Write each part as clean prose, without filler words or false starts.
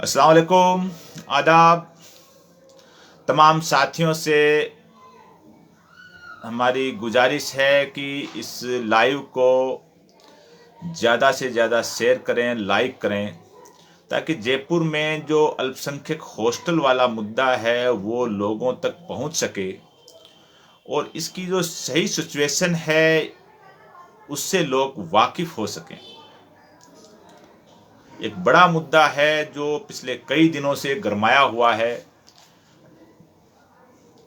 अस्सलाम वालेकुम, आदाब। तमाम साथियों से हमारी गुजारिश है कि इस लाइव को ज़्यादा से ज़्यादा शेयर करें, लाइक करें, ताकि जयपुर में जो अल्पसंख्यक हॉस्टल वाला मुद्दा है वो लोगों तक पहुंच सके और इसकी जो सही सिचुएशन है उससे लोग वाकिफ़ हो सकें। एक बड़ा मुद्दा है जो पिछले कई दिनों से गरमाया हुआ है,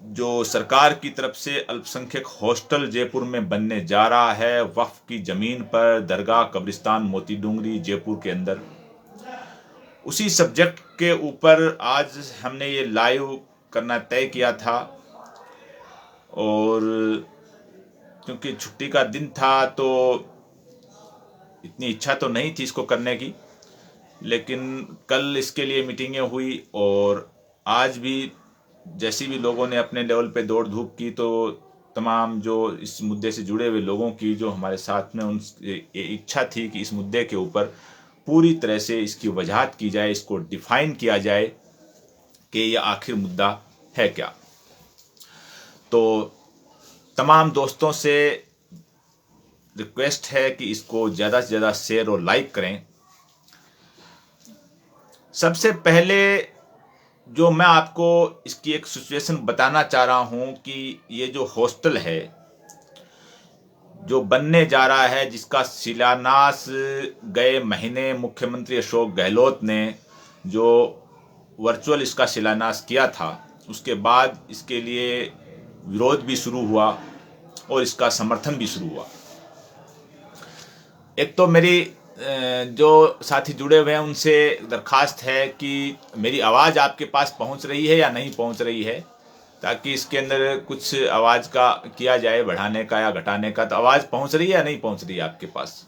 जो सरकार की तरफ से अल्पसंख्यक हॉस्टल जयपुर में बनने जा रहा है वक्फ की ज़मीन पर, दरगाह कब्रिस्तान मोती डूंगरी जयपुर के अंदर। उसी सब्जेक्ट के ऊपर आज हमने ये लाइव करना तय किया था और क्योंकि छुट्टी का दिन था तो इतनी इच्छा तो नहीं थी इसको करने की, लेकिन कल इसके लिए मीटिंगें हुई और आज भी जैसी भी लोगों ने अपने लेवल पे दौड़ धूप की तो तमाम जो इस मुद्दे से जुड़े हुए लोगों की जो हमारे साथ में उन इच्छा थी कि इस मुद्दे के ऊपर पूरी तरह से इसकी वजाहत की जाए, इसको डिफाइन किया जाए कि ये आखिर मुद्दा है क्या। तो तमाम दोस्तों से रिक्वेस्ट है कि इसको ज़्यादा से ज़्यादा शेयर और लाइक करें। सबसे पहले जो मैं आपको इसकी एक सिचुएशन बताना चाह रहा हूं कि ये जो हॉस्टल है जो बनने जा रहा है, जिसका शिलान्यास गए महीने मुख्यमंत्री अशोक गहलोत ने जो वर्चुअल इसका शिलान्यास किया था, उसके बाद इसके लिए विरोध भी शुरू हुआ और इसका समर्थन भी शुरू हुआ। एक तो मेरी जो साथी जुड़े हुए हैं उनसे दरखास्त है कि मेरी आवाज़ आपके पास पहुंच रही है या नहीं पहुंच रही है, ताकि इसके अंदर कुछ आवाज़ का किया जाए, बढ़ाने का या घटाने का। तो आवाज़ पहुंच रही है या नहीं पहुंच रही है आपके पास?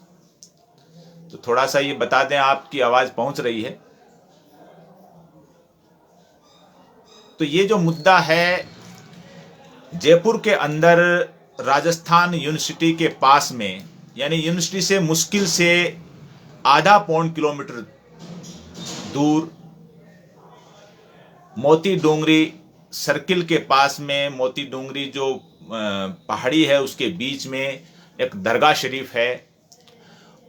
तो थोड़ा सा ये बता दें आपकी आवाज़ पहुंच रही है। तो ये जो मुद्दा है जयपुर के अंदर राजस्थान यूनिवर्सिटी के पास में, यानी यूनिवर्सिटी से मुश्किल से आधा पौन किलोमीटर दूर मोती डूंगरी सर्किल के पास में, मोती डूंगरी जो पहाड़ी है उसके बीच में एक दरगाह शरीफ है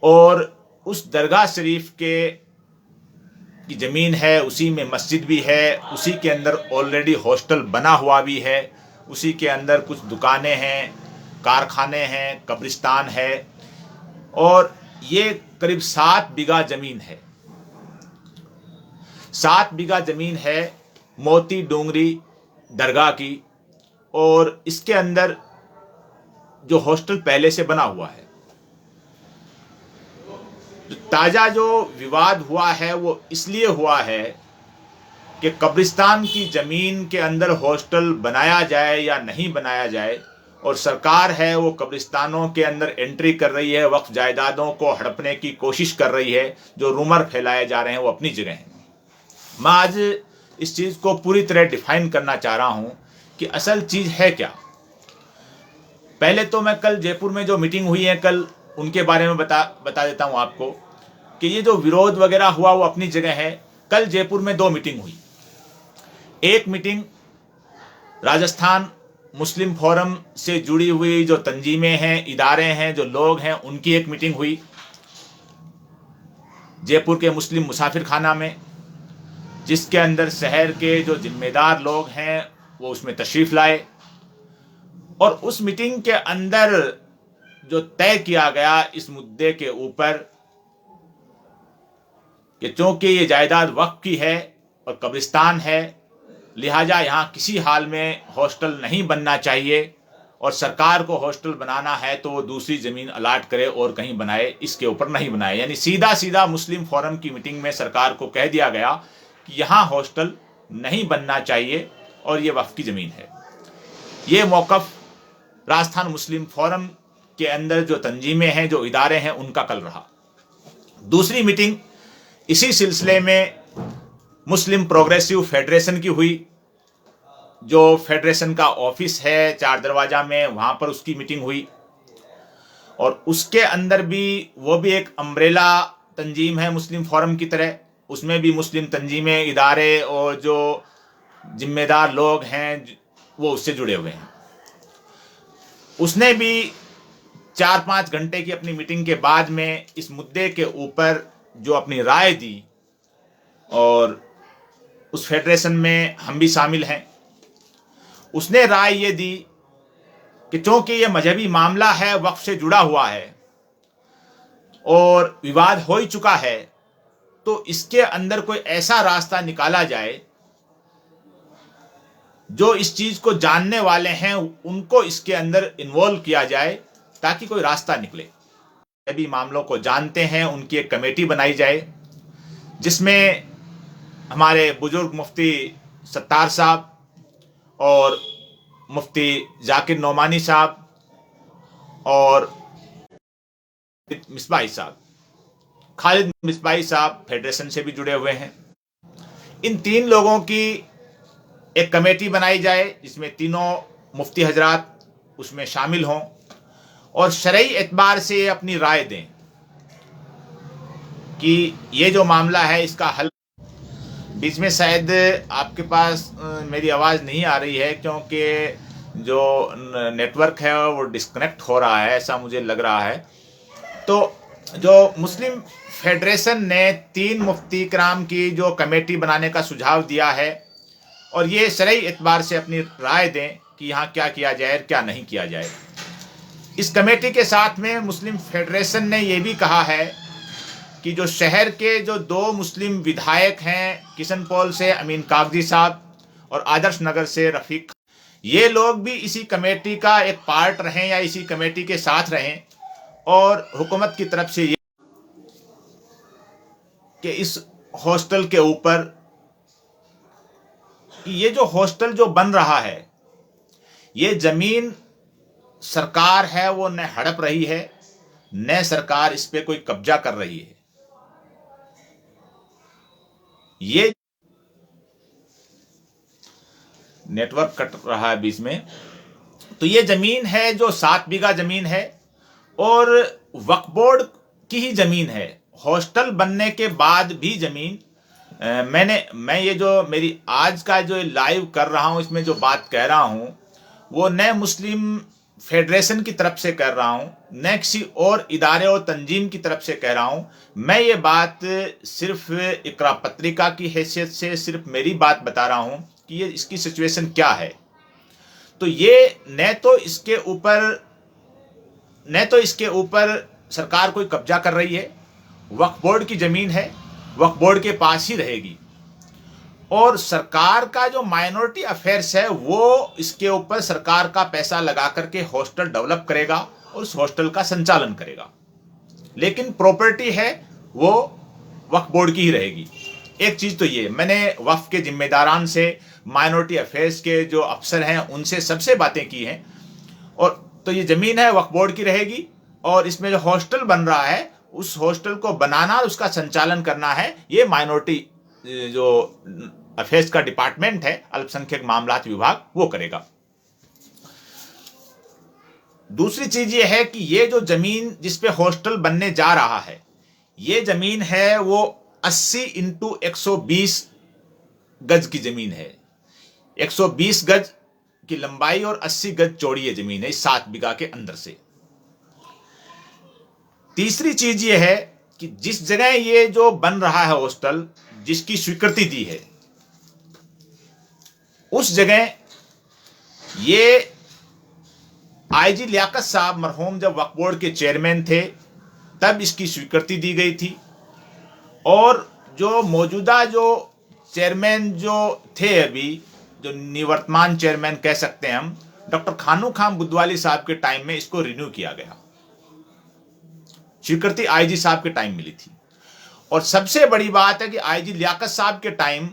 और उस दरगाह शरीफ के की ज़मीन है, उसी में मस्जिद भी है, उसी के अंदर ऑलरेडी हॉस्टल बना हुआ भी है, उसी के अंदर कुछ दुकानें हैं, कारखाने हैं, कब्रिस्तान है और ये करीब 7 बीघा ज़मीन है। 7 बीघा ज़मीन है मोती डूंगरी दरगाह की और इसके अंदर जो हॉस्टल पहले से बना हुआ है। ताज़ा जो विवाद हुआ है वो इसलिए हुआ है कि कब्रिस्तान की ज़मीन के अंदर हॉस्टल बनाया जाए या नहीं बनाया जाए, और सरकार है वो कब्रिस्तानों के अंदर एंट्री कर रही है, वक्फ जायदादों को हड़पने की कोशिश कर रही है। जो रूमर फैलाए जा रहे हैं वो अपनी जगह हैं। मैं आज इस चीज़ को पूरी तरह डिफाइन करना चाह रहा हूँ कि असल चीज़ है क्या। पहले तो मैं कल जयपुर में जो मीटिंग हुई है कल उनके बारे में बता देता हूँ आपको कि ये जो विरोध वगैरह हुआ वो अपनी जगह है। कल जयपुर में 2 मीटिंग हुई। एक मीटिंग राजस्थान मुस्लिम फोरम से जुड़ी हुई जो तंजीमें हैं, इदारे हैं, जो लोग हैं, उनकी एक मीटिंग हुई जयपुर के मुस्लिम मुसाफिर खाना में, जिसके अंदर शहर के जो जिम्मेदार लोग हैं वो उसमें तशरीफ़ लाए और उस मीटिंग के अंदर जो तय किया गया इस मुद्दे के ऊपर कि चूंकि ये जायदाद वक्फ की है और कब्रिस्तान है, लिहाजा यहाँ किसी हाल में हॉस्टल नहीं बनना चाहिए और सरकार को हॉस्टल बनाना है तो वो दूसरी ज़मीन अलाट करे और कहीं बनाए, इसके ऊपर नहीं बनाए। यानी सीधा सीधा मुस्लिम फोरम की मीटिंग में सरकार को कह दिया गया कि यहाँ हॉस्टल नहीं बनना चाहिए और ये वक्फ की ज़मीन है। ये मौक़िफ़ राजस्थान मुस्लिम फोरम के अंदर जो तंजीमें हैं, जो इदारे हैं, उनका कल रहा। दूसरी मीटिंग इसी सिलसिले में मुस्लिम प्रोग्रेसिव फेडरेशन की हुई, जो फेडरेशन का ऑफिस है 4 दरवाजा में, वहाँ पर उसकी मीटिंग हुई और उसके अंदर भी वो भी एक अम्ब्रेला तंजीम है मुस्लिम फोरम की तरह, उसमें भी मुस्लिम तंजीमें, इदारे और जो जिम्मेदार लोग हैं वो उससे जुड़े हुए हैं। उसने भी 4-5 घंटे की अपनी मीटिंग के बाद में इस मुद्दे के ऊपर जो अपनी राय दी, और उस फेडरेशन में हम भी शामिल हैं। उसने राय ये दी कि चूंकि ये मजहबी मामला है, वक्फ से जुड़ा हुआ है और विवाद हो ही चुका है, तो इसके अंदर कोई ऐसा रास्ता निकाला जाए जो इस चीज को जानने वाले हैं उनको इसके अंदर इन्वॉल्व किया जाए, ताकि कोई रास्ता निकले। मजहबी मामलों को जानते हैं, उनकी एक कमेटी बनाई जाए जिसमें हमारे बुजुर्ग मुफ्ती सत्तार साहब और मुफ्ती जाकिर नोमानी साहब और मिसबाही साहब, खालिद मिसबाही साहब फेडरेशन से भी जुड़े हुए हैं, इन 3 लोगों की एक कमेटी बनाई जाए जिसमें तीनों मुफ्ती हजरात उसमें शामिल हों और शरई एतबार से अपनी राय दें कि ये जो मामला है इसका हल। बीच में शायद आपके पास मेरी आवाज़ नहीं आ रही है क्योंकि जो नेटवर्क है वो डिस्कनेक्ट हो रहा है, ऐसा मुझे लग रहा है। तो जो मुस्लिम फेडरेशन ने 3 मुफ्ती कराम की जो कमेटी बनाने का सुझाव दिया है और ये शरई एतबार से अपनी राय दें कि यहाँ क्या किया जाए क्या नहीं किया जाए। इस कमेटी के साथ में मुस्लिम फेडरेशन ने ये भी कहा है कि जो शहर के जो 2 मुस्लिम विधायक हैं, किशन पॉल से अमीन कागजी साहब और आदर्श नगर से रफीक, ये लोग भी इसी कमेटी का एक पार्ट रहें या इसी कमेटी के साथ रहें और हुकूमत की तरफ से ये कि इस हॉस्टल के ऊपर, ये जो हॉस्टल जो बन रहा है, ये जमीन सरकार है वो न हड़प रही है न सरकार इस पे कोई कब्जा कर रही है। ये नेटवर्क कट रहा है बीच में। तो ये जमीन है जो 7 बीघा जमीन है और वक्फ बोर्ड की ही जमीन है। हॉस्टल बनने के बाद भी जमीन मैं ये जो मेरी आज का जो लाइव कर रहा हूं, इसमें जो बात कह रहा हूं वो न मुस्लिम फेडरेशन की तरफ से कर रहा हूं, न किसी और इदारे और तंजीम की तरफ से कह रहा हूं। मैं ये बात सिर्फ इकरा पत्रिका की हैसियत से सिर्फ मेरी बात बता रहा हूं कि ये इसकी सिचुएशन क्या है। तो ये न तो इसके ऊपर सरकार कोई कब्जा कर रही है, वक्फ बोर्ड की जमीन है, वक्फ बोर्ड के पास ही रहेगी और सरकार का जो माइनॉरिटी अफेयर्स है वो इसके ऊपर सरकार का पैसा लगा करके हॉस्टल डेवलप करेगा और उस हॉस्टल का संचालन करेगा, लेकिन प्रॉपर्टी है वो वक्फ बोर्ड की ही रहेगी। एक चीज तो ये मैंने वक्फ के जिम्मेदारान से, माइनॉरिटी अफेयर्स के जो अफसर हैं उनसे सबसे बातें की हैं, और तो ये जमीन है वक्फ बोर्ड की रहेगी और इसमें जो हॉस्टल बन रहा है उस हॉस्टल को बनाना, उसका संचालन करना है ये माइनॉरिटी जो अफेयर्स का डिपार्टमेंट है, अल्पसंख्यक मामलात विभाग, वो करेगा। दूसरी चीज ये है कि ये जो जमीन जिस पे हॉस्टल बनने जा रहा है, ये जमीन है वो 80 × 120 गज की जमीन है। 120 गज की लंबाई और 80 गज चौड़ी ये जमीन है इस 7 बीघा के अंदर से। तीसरी चीज ये है कि जिस जगह ये जो बन रहा है हॉस्टल, जिसकी स्वीकृति दी है, उस जगह ये आईजी लियाकत साहब मरहूम जब वक्फ बोर्ड के चेयरमैन थे तब इसकी स्वीकृति दी गई थी, और जो मौजूदा जो चेयरमैन जो थे, अभी जो निवर्तमान चेयरमैन कह सकते हैं हम, डॉक्टर खानू खान बुदवाली साहब के टाइम में इसको रिन्यू किया गया। स्वीकृति आईजी साहब के टाइम मिली थी। और सबसे बड़ी बात है कि आईजी लियाकत साहब के टाइम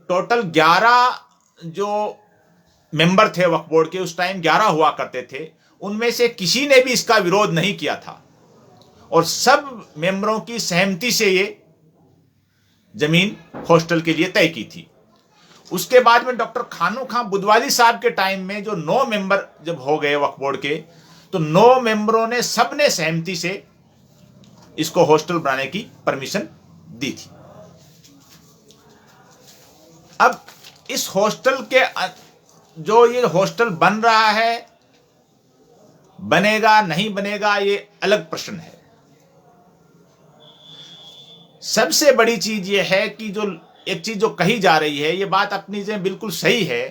टोटल 11 जो मेंबर थे वक्फ बोर्ड के, उस टाइम 11 हुआ करते थे, उनमें से किसी ने भी इसका विरोध नहीं किया था और सब मेंबरों की सहमति से ये जमीन हॉस्टल के लिए तय की थी। उसके बाद में डॉक्टर खानू खान बुदवाली साहब के टाइम में जो 9 मेंबर जब हो गए वक्फ बोर्ड के, तो 9 मेंबरों ने सबने सहमति से इसको हॉस्टल बनाने की परमिशन दी थी। अब इस हॉस्टल के जो ये हॉस्टल बन रहा है, बनेगा नहीं बनेगा ये अलग प्रश्न है। सबसे बड़ी चीज ये है कि जो एक चीज जो कही जा रही है, ये बात अपनी जगह बिल्कुल सही है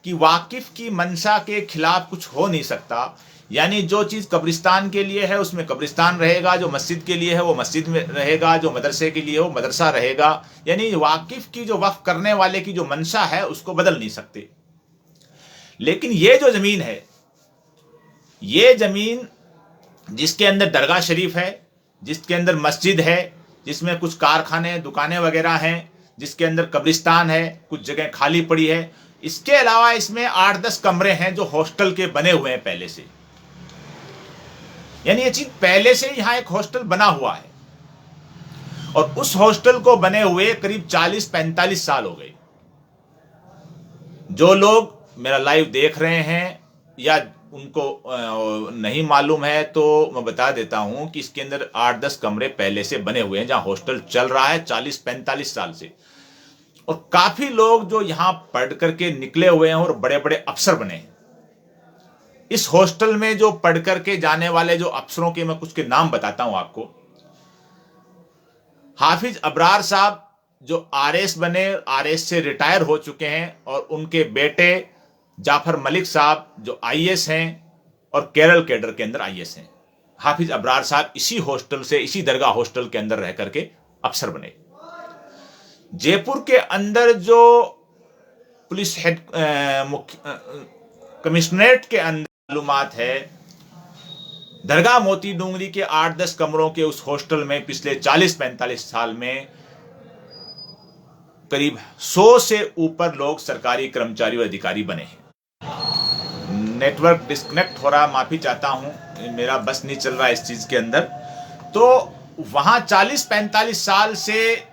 कि वाकिफ की मंशा के खिलाफ कुछ हो नहीं सकता। यानी जो चीज कब्रिस्तान के लिए है उसमें कब्रिस्तान रहेगा, जो मस्जिद के लिए है वो मस्जिद में रहेगा, जो मदरसे के लिए वो मदरसा रहेगा। यानी वाकिफ की जो वक्फ करने वाले की जो मंशा है उसको बदल नहीं सकते। लेकिन ये जो जमीन है, ये जमीन जिसके अंदर दरगाह शरीफ है, जिसके अंदर मस्जिद है, जिसमें कुछ कारखाने दुकानें वगैरह हैं, जिसके अंदर कब्रिस्तान है, कुछ जगह खाली पड़ी है, इसके अलावा इसमें 8-10 कमरे हैं जो हॉस्टल के बने हुए हैं पहले से। यानी ये चीज पहले से यहां एक हॉस्टल बना हुआ है और उस हॉस्टल को बने हुए करीब 40-45 साल हो गए। जो लोग मेरा लाइव देख रहे हैं या उनको नहीं मालूम है तो मैं बता देता हूं कि इसके अंदर 8-10 कमरे पहले से बने हुए हैं जहां हॉस्टल चल रहा है 40-45 साल से। और काफी लोग जो यहां पढ़ करके निकले हुए हैं और बड़े बड़े अफसर बने हैं। इस हॉस्टल में जो पढ़ करके जाने वाले जो अफसरों के मैं कुछ के नाम बताता हूं आपको। हाफिज अबरार साहब जो आरएस बने, आरएस से रिटायर हो चुके हैं, और उनके बेटे जाफर मलिक साहब जो आईएएस हैं और केरल कैडर के अंदर आईएएस हैं। हाफिज अबरार साहब इसी हॉस्टल से, इसी दरगाह हॉस्टल के अंदर रह करके अफसर बने। जयपुर के अंदर जो पुलिस हेड कमिश्नरेट के अंदर मालूमात है, दरगाह मोती डूंगरी के 8-10 कमरों के उस हॉस्टल में पिछले 40-45 साल में करीब 100 से ऊपर लोग सरकारी कर्मचारी और अधिकारी बने हैं। नेटवर्क डिस्कनेक्ट हो रहा, माफी चाहता हूं, मेरा बस नहीं चल रहा इस चीज के अंदर। तो वहां 40-45 साल से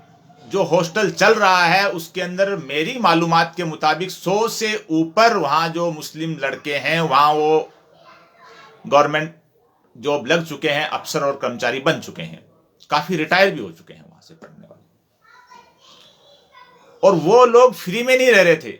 जो हॉस्टल चल रहा है उसके अंदर मेरी मालूमात के मुताबिक 100 से ऊपर वहां जो मुस्लिम लड़के हैं वहां वो गवर्नमेंट जॉब लग चुके हैं, अफसर और कर्मचारी बन चुके हैं, काफी रिटायर भी हो चुके हैं वहां से पढ़ने वाले। और वो लोग फ्री में नहीं रह रहे थे,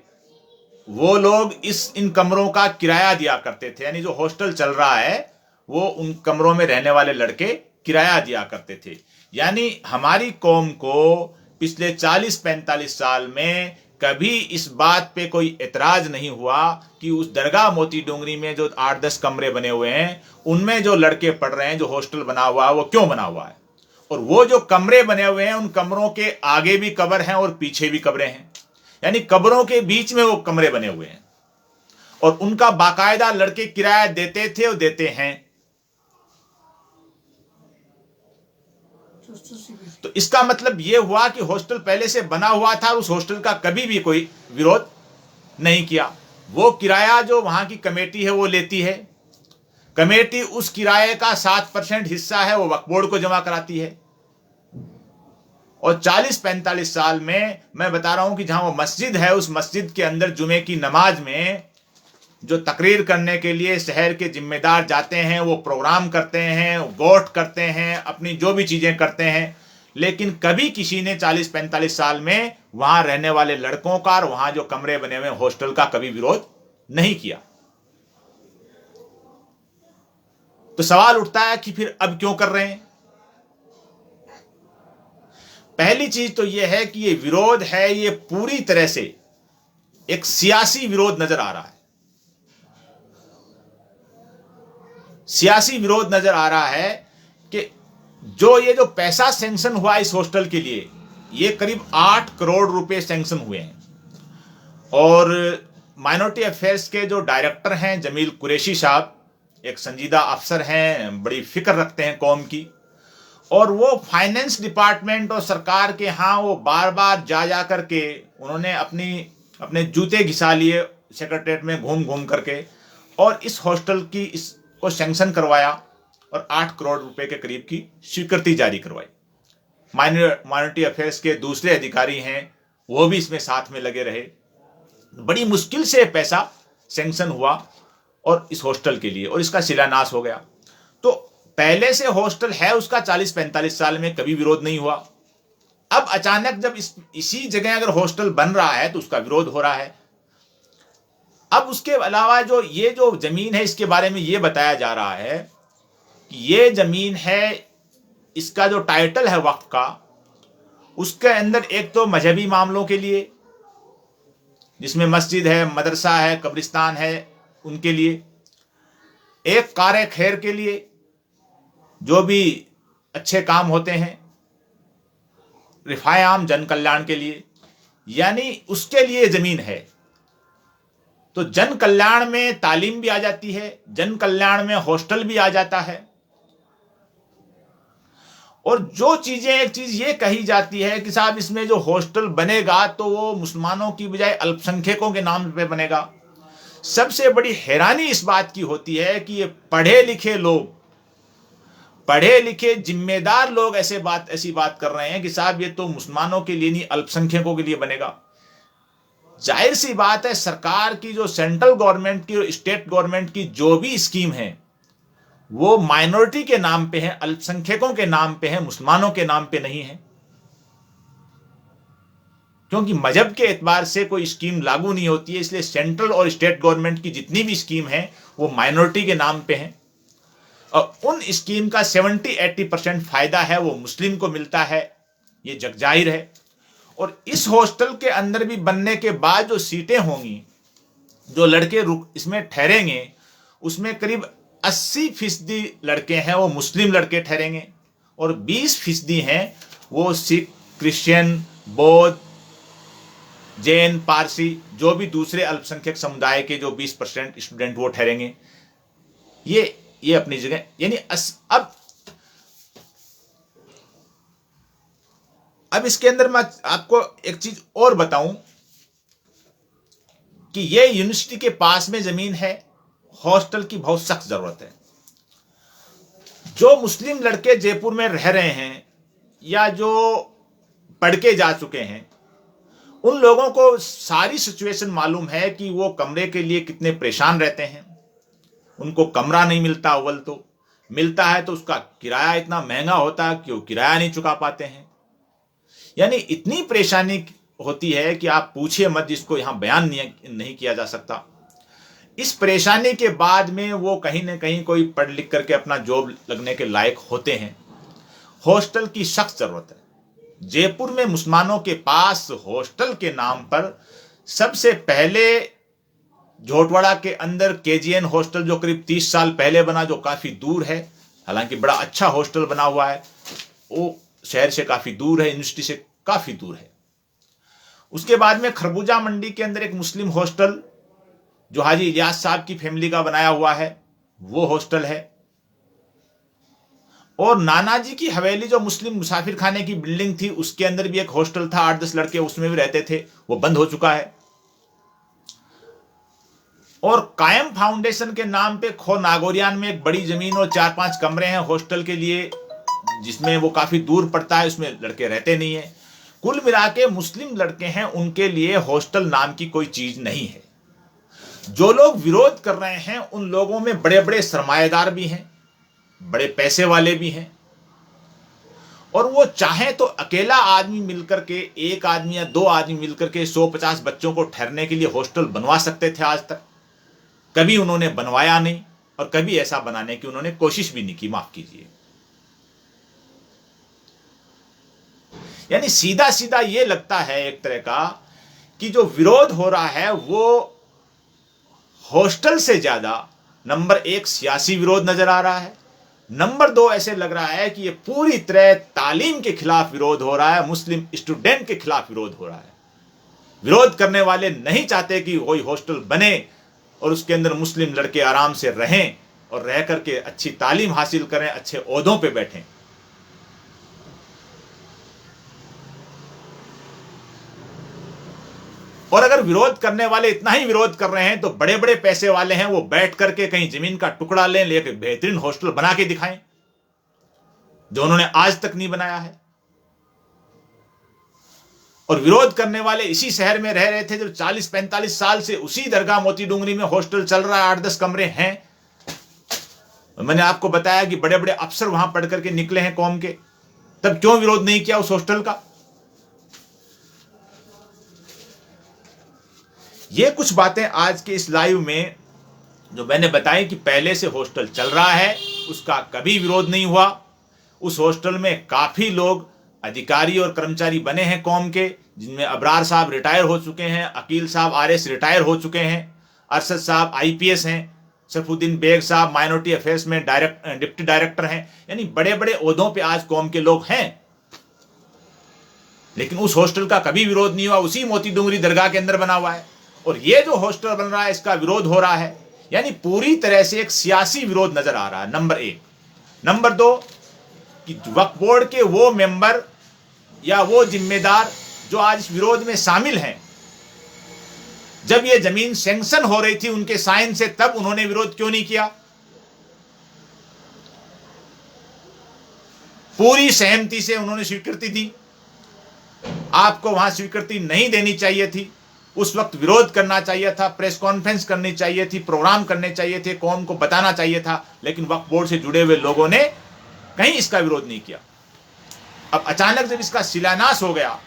वो लोग इन कमरों का किराया दिया करते थे। यानी जो हॉस्टल चल रहा है वो उन कमरों में रहने वाले लड़के किराया दिया करते थे। यानी हमारी कौम को पिछले 40-45 साल में कभी इस बात पे कोई एतराज नहीं हुआ कि उस दरगाह मोती डोंगरी में जो 8-10 कमरे बने हुए हैं उनमें जो लड़के पढ़ रहे हैं, जो हॉस्टल बना हुआ है वो क्यों बना हुआ है। और वो जो कमरे बने हुए हैं उन कमरों के आगे भी कब्र हैं और पीछे भी कब्रें हैं। यानी कब्रों के बीच में वो कमरे बने हुए हैं और उनका बाकायदा लड़के किराया देते थे और देते हैं। तो इसका मतलब यह हुआ कि हॉस्टल पहले से बना हुआ था, उस हॉस्टल का कभी भी कोई विरोध नहीं किया। वो किराया जो वहां की कमेटी है वो लेती है, कमेटी उस किराए का 7% हिस्सा है वो वक्फ बोर्ड को जमा कराती है। और 40-45 साल में मैं बता रहा हूं कि जहां वो मस्जिद है, उस मस्जिद के अंदर जुमे की नमाज में जो तकरीर करने के लिए शहर के जिम्मेदार जाते हैं, वो प्रोग्राम करते हैं, वोट करते हैं, अपनी जो भी चीजें करते हैं, लेकिन कभी किसी ने 40-45 साल में वहां रहने वाले लड़कों का और वहां जो कमरे बने हुए हॉस्टल का कभी विरोध नहीं किया। तो सवाल उठता है कि फिर अब क्यों कर रहे हैं। पहली चीज तो यह है कि ये विरोध है, ये पूरी तरह से एक सियासी विरोध नजर आ रहा है। सियासी विरोध नजर आ रहा है कि जो ये जो पैसा सैंक्शन हुआ इस हॉस्टल के लिए, ये करीब 8 करोड़ रुपए सैंक्शन हुए हैं। और माइनॉरिटी अफेयर्स के जो डायरेक्टर हैं जमील कुरैशी साहब, एक संजीदा अफसर हैं, बड़ी फिक्र रखते हैं कौम की, और वो फाइनेंस डिपार्टमेंट और सरकार के यहाँ वो बार बार जा करके उन्होंने अपने जूते घिसा लिए सेक्रेटरीट में घूम घूम करके, और इस हॉस्टल की इसको सैंक्शन करवाया और 8 करोड़ रुपए के करीब की स्वीकृति जारी करवाई। माइनॉरिटी अफेयर्स के दूसरे अधिकारी हैं वो भी इसमें साथ में लगे रहे। बड़ी मुश्किल से पैसा सैंक्शन हुआ और इस हॉस्टल के लिए, और इसका शिलान्यास हो गया। तो पहले से हॉस्टल है उसका 40-45 साल में कभी विरोध नहीं हुआ। अब अचानक जब इसी जगह अगर हॉस्टल बन रहा है तो उसका विरोध हो रहा है। अब उसके अलावा जो ये जो जमीन है इसके बारे में ये बताया जा रहा है कि ये जमीन है, इसका जो टाइटल है वक्फ का, उसके अंदर एक तो मजहबी मामलों के लिए, जिसमें मस्जिद है, मदरसा है, कब्रिस्तान है, उनके लिए, एक कार खैर के लिए, जो भी अच्छे काम होते हैं, रिफाए आम, जन कल्याण के लिए, यानी उसके लिए जमीन है। तो जन कल्याण में तालीम भी आ जाती है, जन कल्याण में हॉस्टल भी आ जाता है। और जो चीजें, एक चीज ये कही जाती है कि साहब इसमें जो हॉस्टल बनेगा तो वो मुसलमानों की बजाय अल्पसंख्यकों के नाम पे बनेगा। सबसे बड़ी हैरानी इस बात की होती है कि ये पढ़े लिखे लोग, पढ़े लिखे जिम्मेदार लोग ऐसी बात कर रहे हैं कि साहब ये तो मुसलमानों के लिए नहीं, अल्पसंख्यकों के लिए बनेगा। जाहिर सी बात है, सरकार की जो सेंट्रल गवर्नमेंट की और स्टेट गवर्नमेंट की जो भी स्कीम है वो माइनॉरिटी के नाम पे है, अल्पसंख्यकों के नाम पे है, मुसलमानों के नाम पे नहीं है। क्योंकि मजहब के एतबार से कोई स्कीम लागू नहीं होती है, इसलिए सेंट्रल और स्टेट गवर्नमेंट की जितनी भी स्कीम है वो माइनॉरिटी के नाम पे है। और उन स्कीम का 70-80% फायदा है वो मुस्लिम को मिलता है, ये जग जाहिर है। और इस हॉस्टल के अंदर भी बनने के बाद जो सीटें होंगी, जो लड़के इसमें ठहरेंगे, उसमें करीब 80% लड़के हैं वो मुस्लिम लड़के ठहरेंगे, और 20% हैं वो सिख, क्रिश्चियन, बौद्ध, जैन, पारसी, जो भी दूसरे अल्पसंख्यक समुदाय के जो 20% स्टूडेंट वो ठहरेंगे। ये अपनी जगह, यानी अब इसके अंदर मैं आपको एक चीज और बताऊं कि ये यूनिवर्सिटी के पास में जमीन है, हॉस्टल की बहुत सख्त जरूरत है। जो मुस्लिम लड़के जयपुर में रह रहे हैं या जो पढ़ के जा चुके हैं, उन लोगों को सारी सिचुएशन मालूम है कि वो कमरे के लिए कितने परेशान रहते हैं। उनको कमरा नहीं मिलता, अव्वल तो मिलता है तो उसका किराया इतना महंगा होता है कि वो किराया नहीं चुका पाते हैं। यानी इतनी परेशानी होती है कि आप पूछिए मत, जिसको यहां बयान नहीं किया जा सकता। इस परेशानी के बाद में वो कहीं ना कहीं कोई पढ़ लिख करके अपना जॉब लगने के लायक होते हैं। हॉस्टल की सख्त जरूरत है। जयपुर में मुसलमानों के पास हॉस्टल के नाम पर सबसे पहले झोटवाड़ा के अंदर केजीएन हॉस्टल, जो करीब 30 साल पहले बना, जो काफी दूर है, हालांकि बड़ा अच्छा हॉस्टल बना हुआ है, वो शहर से काफी दूर है, यूनिवर्सिटी से काफी दूर है। उसके बाद में खरबूजा मंडी के अंदर एक मुस्लिम हॉस्टल जो हाजी इलियास साहब की फैमिली का बनाया हुआ है, वो हॉस्टल है। और नानाजी की हवेली, जो मुस्लिम मुसाफिर खाने की बिल्डिंग थी, उसके अंदर भी एक हॉस्टल था, 8-10 लड़के उसमें भी रहते थे, वो बंद हो चुका है। और कायम फाउंडेशन के नाम पे खो नागोरियान में एक बड़ी जमीन और 4-5 कमरे हैं हॉस्टल के लिए, जिसमें वो काफी दूर पड़ता है, उसमें लड़के रहते नहीं है। कुल मिला के मुस्लिम लड़के हैं, उनके लिए हॉस्टल नाम की कोई चीज नहीं है। जो लोग विरोध कर रहे हैं उन लोगों में बड़े बड़े सरमाएदार भी हैं, बड़े पैसे वाले भी हैं, और वो चाहे तो अकेला आदमी मिलकर के, एक आदमी या 2 आदमी मिलकर के 100-50 बच्चों को ठहरने के लिए हॉस्टल बनवा सकते थे। आज तक कभी उन्होंने बनवाया नहीं, और कभी ऐसा बनाने की उन्होंने कोशिश भी नहीं की, माफ कीजिए। यानी सीधा सीधा ये लगता है एक तरह का कि जो विरोध हो रहा है वो हॉस्टल से ज्यादा नंबर 1 सियासी विरोध नजर आ रहा है, नंबर 2 ऐसे लग रहा है कि ये पूरी तरह तालीम के खिलाफ विरोध हो रहा है, मुस्लिम स्टूडेंट के खिलाफ विरोध हो रहा है। विरोध करने वाले नहीं चाहते कि कोई हॉस्टल बने और उसके अंदर मुस्लिम लड़के आराम से रहें और रह करके अच्छी तालीम हासिल करें, अच्छे ओहदों पे बैठें। और अगर विरोध करने वाले इतना ही विरोध कर रहे हैं तो बड़े बड़े पैसे वाले हैं, वो बैठ करके कहीं जमीन का टुकड़ा लें, लेके बेहतरीन हॉस्टल बना के दिखाएं, जो उन्होंने आज तक नहीं बनाया है। और विरोध करने वाले इसी शहर में रह रहे थे जो 40-45 साल से, उसी दरगाह मोती डूंगरी में हॉस्टल चल रहा है, 8-10 कमरे हैं। मैंने आपको बताया कि बड़े बड़े अफसर वहां पढ़ करके निकले हैं कौम के, तब क्यों विरोध नहीं किया उस हॉस्टल का? ये कुछ बातें आज के इस लाइव में जो मैंने बताई कि पहले से हॉस्टल चल रहा है, उसका कभी विरोध नहीं हुआ। उस हॉस्टल में काफ़ी लोग अधिकारी और कर्मचारी बने हैं कौम के, जिनमें अबरार साहब रिटायर हो चुके हैं, अकील साहब आरएस रिटायर हो चुके हैं, अरशद साहब आईपीएस हैं, सरफुद्दीन बेग साहब माइनॉरिटी अफेयर्स में डिप्टी डायरेक्टर हैं। यानी बड़े बड़े ओहदों पे आज कौम के लोग हैं। लेकिन उस हॉस्टल का कभी विरोध नहीं हुआ, उसी मोती डूंगरी दरगाह के अंदर बना हुआ है। और ये जो हॉस्टल बन रहा है इसका विरोध हो रहा है। यानी पूरी तरह से एक सियासी विरोध नजर आ रहा है, नंबर एक। नंबर दो कि वक्फ बोर्ड के वो मेंबर या वो जिम्मेदार जो आज इस विरोध में शामिल हैं, जब ये जमीन सैंक्शन हो रही थी उनके साइन से, तब उन्होंने विरोध क्यों नहीं किया? पूरी सहमति से उन्होंने स्वीकृति दी। आपको वहां स्वीकृति नहीं देनी चाहिए थी, उस वक्त विरोध करना चाहिए था, प्रेस कॉन्फ्रेंस करनी चाहिए थी, प्रोग्राम करने चाहिए थे, कौम को बताना चाहिए था। लेकिन वक्फ बोर्ड से जुड़े हुए लोगों ने कहीं इसका विरोध नहीं किया। अब अचानक जब इसका शिलान्यास हो गया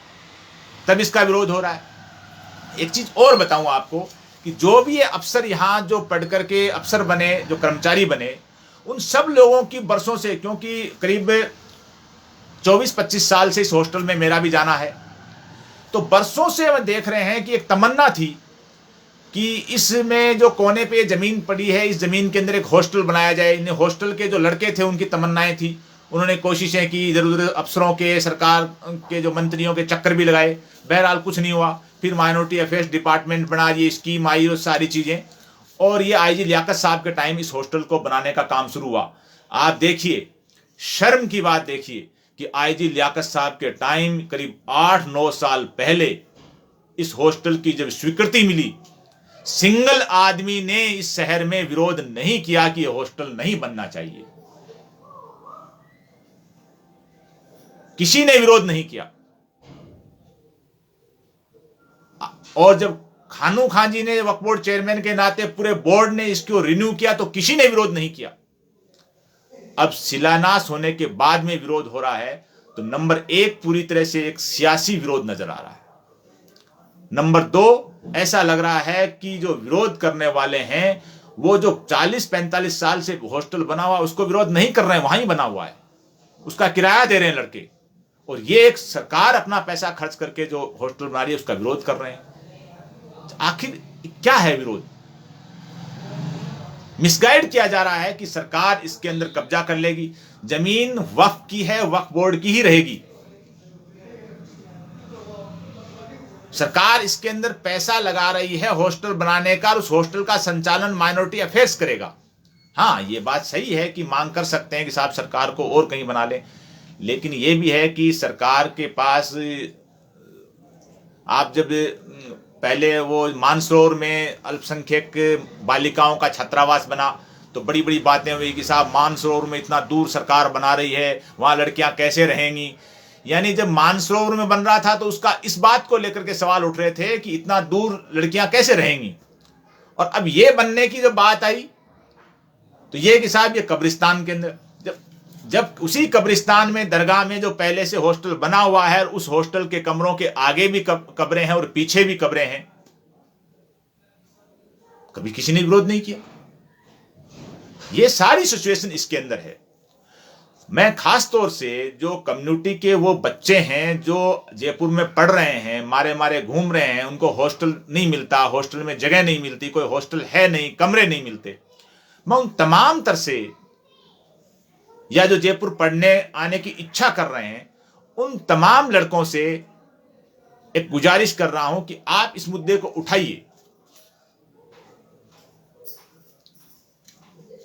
तब इसका विरोध हो रहा है। एक चीज और बताऊं आपको कि जो भी ये अफसर यहां जो पढ़ करके अफसर बने, जो कर्मचारी बने, उन सब लोगों की बरसों से, क्योंकि करीब 24-25 साल से इस हॉस्टल में मेरा भी जाना है, तो बरसों से हम देख रहे हैं कि एक तमन्ना थी कि इसमें जो कोने पे जमीन पड़ी है, इस जमीन के अंदर एक हॉस्टल बनाया जाए। इन हॉस्टल के जो लड़के थे उनकी तमन्नाएं थी, उन्होंने कोशिशें की, इधर उधर अफसरों के, सरकार के जो मंत्रियों के चक्कर भी लगाए, बहरहाल कुछ नहीं हुआ। फिर माइनॉरिटी अफेयर्स डिपार्टमेंट बना, ये स्कीम आई और सारी चीज़ें, और ये आईजी लियाकत साहब के टाइम इस हॉस्टल को बनाने का काम शुरू हुआ। आप देखिए, शर्म की बात देखिए कि आईजी लियाकत साहब के टाइम करीब 8-9 साल पहले इस हॉस्टल की जब स्वीकृति मिली, सिंगल आदमी ने इस शहर में विरोध नहीं किया कि यह हॉस्टल नहीं बनना चाहिए। किसी ने विरोध नहीं किया। और जब खानू खान जी ने वक्फ बोर्ड चेयरमैन के नाते पूरे बोर्ड ने इसको रिन्यू किया तो किसी ने विरोध नहीं किया। अब शिलान्यास होने के बाद में विरोध हो रहा है, तो नंबर एक पूरी तरह से एक सियासी विरोध नजर आ रहा है। नंबर दो, ऐसा लग रहा है कि जो विरोध करने वाले हैं वो जो 40-45 साल से हॉस्टल बना हुआ उसको विरोध नहीं कर रहे हैं, वहां ही बना हुआ है, उसका किराया दे रहे हैं लड़के, और ये एक सरकार अपना पैसा खर्च करके जो हॉस्टल बना रही है उसका विरोध कर रहे हैं। आखिर क्या है विरोध? मिसगाइड किया जा रहा है कि सरकार इसके अंदर कब्जा कर लेगी, जमीन वक्फ की है, वक्फ बोर्ड की ही रहेगी, सरकार इसके अंदर पैसा लगा रही है हॉस्टल बनाने का, और उस हॉस्टल का संचालन माइनॉरिटी अफेयर्स करेगा। हाँ, ये बात सही है कि मांग कर सकते हैं कि साहब सरकार को और कहीं बना ले, लेकिन ये भी है कि सरकार के पास, आप जब पहले वो मानसरोवर में अल्पसंख्यक बालिकाओं का छात्रावास बना तो बड़ी बड़ी बातें हुई कि साहब मानसरोवर में इतना दूर सरकार बना रही है, वहाँ लड़कियाँ कैसे रहेंगी। यानी जब मानसरोवर में बन रहा था तो उसका इस बात को लेकर के सवाल उठ रहे थे कि इतना दूर लड़कियाँ कैसे रहेंगी, और अब ये बनने की जब बात आई तो ये कि साहब ये कब्रिस्तान के अंदर, जब उसी कब्रिस्तान में, दरगाह में जो पहले से हॉस्टल बना हुआ है, उस हॉस्टल के कमरों के आगे भी कब्रें हैं और पीछे भी कब्रें हैं, कभी किसी ने विरोध नहीं किया। ये सारी सिचुएशन इसके अंदर है। मैं खास तौर से जो कम्युनिटी के वो बच्चे हैं जो जयपुर में पढ़ रहे हैं, मारे मारे घूम रहे हैं, उनको हॉस्टल नहीं मिलता, हॉस्टल में जगह नहीं मिलती, कोई हॉस्टल है नहीं, कमरे नहीं मिलते, मैं उन तमाम तरह से, या जो जयपुर पढ़ने आने की इच्छा कर रहे हैं, उन तमाम लड़कों से एक गुजारिश कर रहा हूं कि आप इस मुद्दे को उठाइए,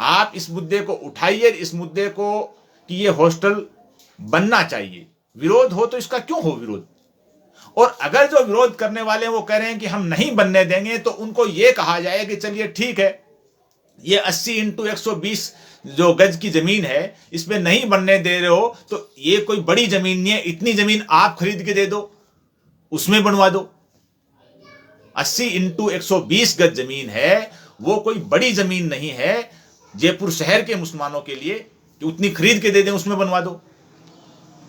आप इस मुद्दे को उठाइए, इस मुद्दे को कि ये हॉस्टल बनना चाहिए। विरोध हो तो इसका क्यों हो विरोध? और अगर जो विरोध करने वाले हैं वो कह रहे हैं कि हम नहीं बनने देंगे, तो उनको ये कहा जाए कि चलिए ठीक है, ये 80x120 जो गज की जमीन है इसमें नहीं बनने दे रहे हो तो ये कोई बड़ी जमीन नहीं है, इतनी जमीन आप खरीद के दे दो, उसमें बनवा दो। 80x120 गज जमीन है, वो कोई बड़ी जमीन नहीं है जयपुर शहर के मुसलमानों के लिए कि उतनी खरीद के दे दें, उसमें बनवा दो।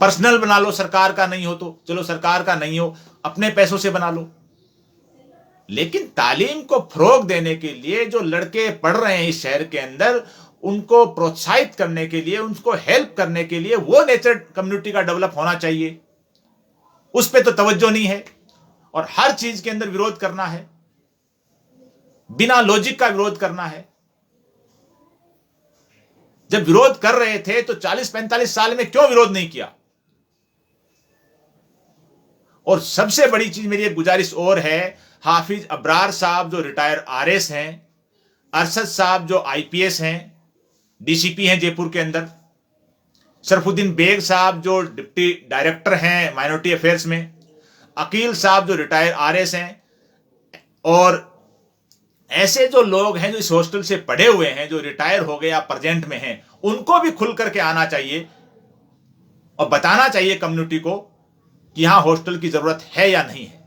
पर्सनल बना लो, सरकार का नहीं हो तो चलो, सरकार का नहीं हो, अपने पैसों से बना लो। लेकिन तालीम को फरोग देने के लिए जो लड़के पढ़ रहे हैं इस शहर के अंदर, उनको प्रोत्साहित करने के लिए, उनको हेल्प करने के लिए वो नेचर कम्युनिटी का डेवलप होना चाहिए। उस पर तो तवज्जो नहीं है और हर चीज के अंदर विरोध करना है, बिना लॉजिक का विरोध करना है। जब विरोध कर रहे थे तो 40-45 साल में क्यों विरोध नहीं किया? और सबसे बड़ी चीज मेरी एक गुजारिश और है, हाफिज अबरार साहब जो रिटायर आरएस हैं, अरशद साहब जो आईपीएस हैं, डीसीपी हैं जयपुर के अंदर, शरफुद्दीन बेग साहब जो डिप्टी डायरेक्टर हैं माइनॉरिटी अफेयर्स में, अकील साहब जो रिटायर आरएस हैं, और ऐसे जो लोग हैं जो इस हॉस्टल से पढ़े हुए हैं, जो रिटायर हो गए या प्रेजेंट में हैं, उनको भी खुल करके आना चाहिए और बताना चाहिए कम्युनिटी को कि यहां हॉस्टल की जरूरत है या नहीं है।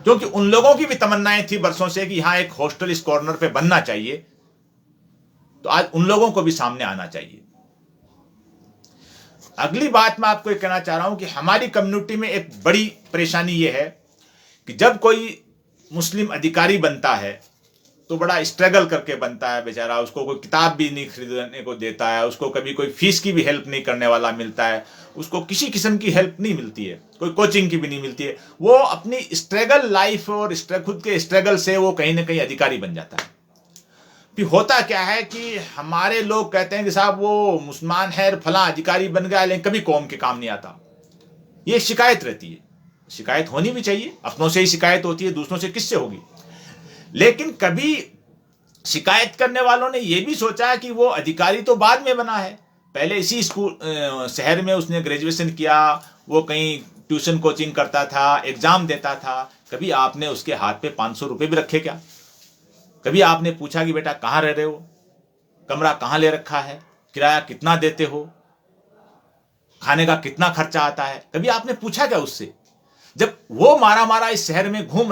क्योंकि उन लोगों की भी तमन्नाएं थी बरसों से कि यहां एक हॉस्टल इस कॉर्नर पे बनना चाहिए, तो आज उन लोगों को भी सामने आना चाहिए। अगली बात मैं आपको कहना चाह रहा हूं कि हमारी कम्युनिटी में एक बड़ी परेशानी यह है कि जब कोई मुस्लिम अधिकारी बनता है तो बड़ा स्ट्रगल करके बनता है बेचारा, उसको कोई किताब भी नहीं खरीदने को देता है, उसको कभी कोई फीस की भी हेल्प नहीं करने वाला मिलता है, उसको किसी किस्म की हेल्प नहीं मिलती है, कोई कोचिंग की भी नहीं मिलती है। वो अपनी स्ट्रगल लाइफ और खुद के स्ट्रगल से वो कहीं ना कहीं अधिकारी बन जाता है। फिर होता क्या है कि हमारे लोग कहते हैं कि साहब वो मुसलमान है, फला अधिकारी बन गया, लेकिन कभी कौम के काम नहीं आता। ये शिकायत रहती है। शिकायत होनी भी चाहिए, अपनों से ही शिकायत होती है, दूसरों से किससे होगी। लेकिन कभी शिकायत करने वालों ने यह भी सोचा कि वो अधिकारी तो बाद में बना है, पहले इसी स्कूल शहर में उसने ग्रेजुएशन किया, वो कहीं ट्यूशन कोचिंग करता था, एग्जाम देता था। कभी आपने उसके हाथ पे 500 रुपए भी रखे क्या? कभी आपने पूछा कि बेटा कहाँ रह रहे हो, कमरा कहाँ ले रखा है, किराया कितना देते हो, खाने का कितना खर्चा आता है? कभी आपने पूछा क्या उससे? जब वो मारा मारा इस शहर में घूम